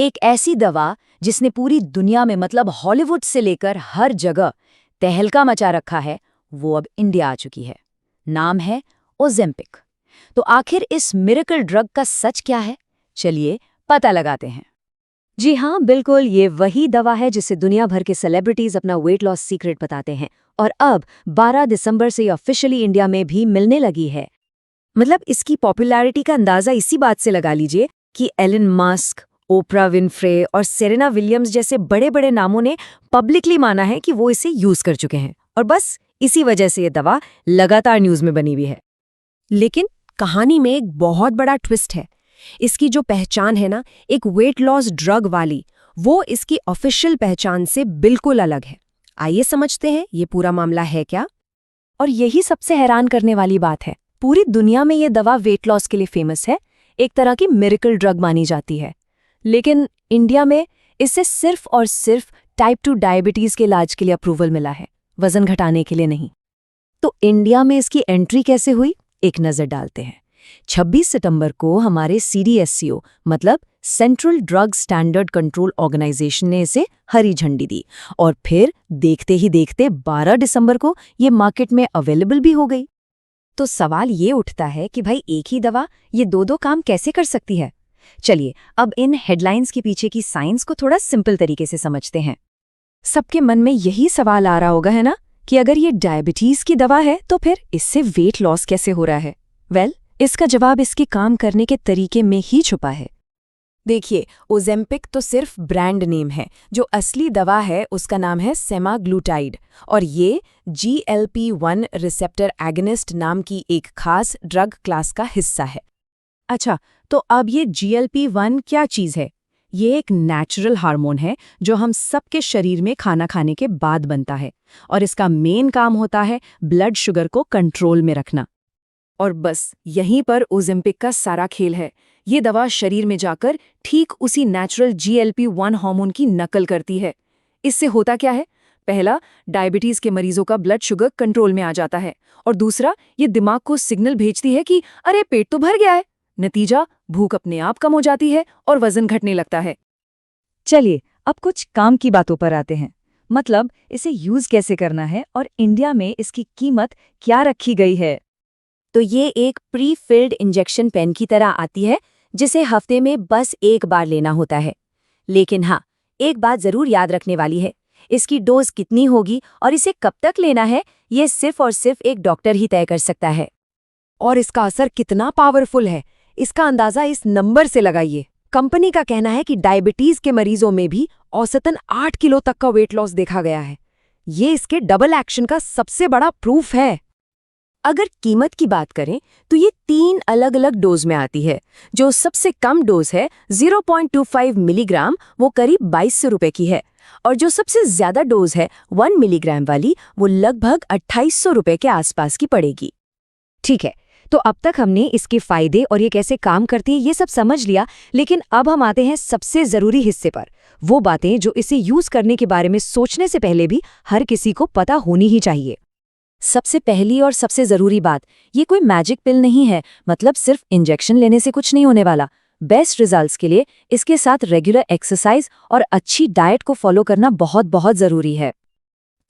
एक ऐसी दवा जिसने पूरी दुनिया में मतलब हॉलीवुड से लेकर हर जगह तहलका मचा रखा है, वो अब इंडिया आ चुकी है। नाम है ओजेम्पिक। तो आखिर इस मिरेकल ड्रग का सच क्या है? चलिए पता लगाते हैं। जी हाँ, बिल्कुल, ये वही दवा है जिसे दुनिया भर के सेलिब्रिटीज अपना वेट लॉस सीक्रेट बताते हैं और अब 12 दिसंबर से ऑफिशियली इंडिया में भी मिलने लगी है। मतलब इसकी पॉपुलैरिटी का अंदाजा इसी बात से लगा लीजिए कि एलन मस्क, ओपरा विनफ्रे और सेरेना विलियम्स जैसे बड़े बड़े नामों ने पब्लिकली माना है कि वो इसे यूज कर चुके हैं और बस इसी वजह से ये दवा लगातार न्यूज में बनी हुई है। लेकिन कहानी में एक बहुत बड़ा ट्विस्ट है। इसकी जो पहचान है ना, एक वेट लॉस ड्रग वाली, वो इसकी ऑफिशियल पहचान से बिल्कुल अलग है। आइए समझते हैं ये पूरा मामला है क्या। और यही सबसे हैरान करने वाली बात है। पूरी दुनिया में ये दवा वेट लॉस के लिए फेमस है, एक तरह की मिरेकल ड्रग मानी जाती है। लेकिन इंडिया में इससे सिर्फ और सिर्फ टाइप 2 डायबिटीज के इलाज के लिए अप्रूवल मिला है, वजन घटाने के लिए नहीं। तो इंडिया में इसकी एंट्री कैसे हुई, एक नजर डालते हैं। 26 सितंबर को हमारे CDSCO मतलब central drug standard control organisation ने इसे हरी झंडी दी और फिर देखते ही देखते 12 दिसंबर को ये मार्केट में अवेलेबल भी हो गई। तो सवाल ये उठता है कि भाई एक ही दवा ये दो काम कैसे कर सकती है? चलिए अब इन हेडलाइंस के पीछे की साइंस को थोड़ा सिंपल तरीके से समझते हैं। सबके मन में यही सवाल आ रहा होगा है ना कि अगर ये डायबिटीज की दवा है तो फिर इससे वेट लॉस कैसे हो रहा है? वेल, इसका जवाब इसके काम करने के तरीके में ही छुपा है। देखिए, ओजेम्पिक तो सिर्फ ब्रांड नेम है, जो असली दवा है उसका नाम है सेमाग्लूटाइड और ये GLP-1 रिसेप्टर एगनिस्ट नाम की एक खास ड्रग क्लास का हिस्सा है। अच्छा, तो अब ये GLP-1 क्या चीज़ है? ये एक नेचुरल हार्मोन है जो हम सबके शरीर में खाना खाने के बाद बनता है और इसका मेन काम होता है ब्लड शुगर को कंट्रोल में रखना। और बस यहीं पर ओजेम्पिक का सारा खेल है। ये दवा शरीर में जाकर ठीक उसी नेचुरल GLP-1 हार्मोन की नकल करती है। इससे होता क्या है? पहला, डायबिटीज के मरीजों का ब्लड शुगर कंट्रोल में आ जाता है और दूसरा, ये दिमाग को सिग्नल भेजती है कि अरे पेट तो भर गया है। नतीजा, भूख अपने आप कम हो जाती है और वजन घटने लगता है। चलिए अब कुछ काम की बातों पर आते हैं। मतलब इसे यूज कैसे करना है और इंडिया में इसकी कीमत क्या रखी गई है। तो ये एक प्री फिल्ड इंजेक्शन पेन की तरह आती है जिसे हफ्ते में बस एक बार लेना होता है। लेकिन हाँ, एक बात जरूर याद रखने वाली है, इसकी डोज कितनी होगी और इसे कब तक लेना है ये सिर्फ और सिर्फ एक डॉक्टर ही तय कर सकता है। और इसका असर कितना पावरफुल है, इसका अंदाजा इस नंबर से लगाइए। कंपनी का कहना है कि डायबिटीज के मरीजों में भी औसतन 8 किलो तक का वेट लॉस देखा गया है। ये इसके डबल एक्शन का सबसे बड़ा प्रूफ है। अगर कीमत की बात करें तो ये 3 अलग अलग डोज में आती है। जो सबसे कम डोज है 0.25 मिलीग्राम, वो करीब 2200 रुपए की है और जो सबसे ज्यादा डोज है 1 मिलीग्राम वाली, वो लगभग 2800 रुपए के आसपास की पड़ेगी। ठीक है, तो अब तक हमने इसके फायदे और ये कैसे काम करती है ये सब समझ लिया, लेकिन अब हम आते हैं सबसे जरूरी हिस्से पर। वो बातें जो इसे यूज करने के बारे में सोचने से पहले भी हर किसी को पता होनी ही चाहिए। सबसे पहली और सबसे जरूरी बात, ये कोई मैजिक पिल नहीं है। मतलब सिर्फ इंजेक्शन लेने से कुछ नहीं होने वाला। बेस्ट रिजल्ट्स के लिए इसके साथ रेगुलर एक्सरसाइज और अच्छी डाइट को फॉलो करना बहुत बहुत जरूरी है।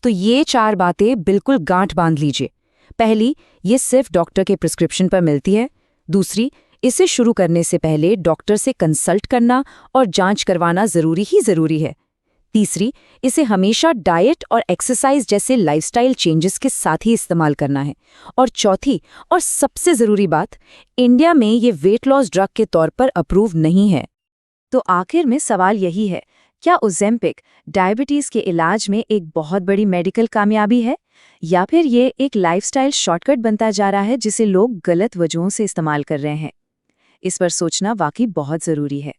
तो ये 4 बातें बिल्कुल गांठ बांध लीजिए। पहली, ये सिर्फ डॉक्टर के प्रिस्क्रिप्शन पर मिलती है। दूसरी, इसे शुरू करने से पहले डॉक्टर से कंसल्ट करना और जांच करवाना जरूरी है। तीसरी, इसे हमेशा डाइट और एक्सरसाइज जैसे लाइफस्टाइल चेंजेस के साथ ही इस्तेमाल करना है। और चौथी और सबसे ज़रूरी बात, इंडिया में ये वेट लॉस ड्रग के तौर पर अप्रूव नहीं है। तो आखिर में सवाल यही है, क्या ओजेम्पिक डायबिटीज़ के इलाज में एक बहुत बड़ी मेडिकल कामयाबी है या फिर ये एक लाइफस्टाइल शॉर्टकट बनता जा रहा है जिसे लोग गलत वजहों से इस्तेमाल कर रहे हैं? इस पर सोचना वाकई बहुत ज़रूरी है।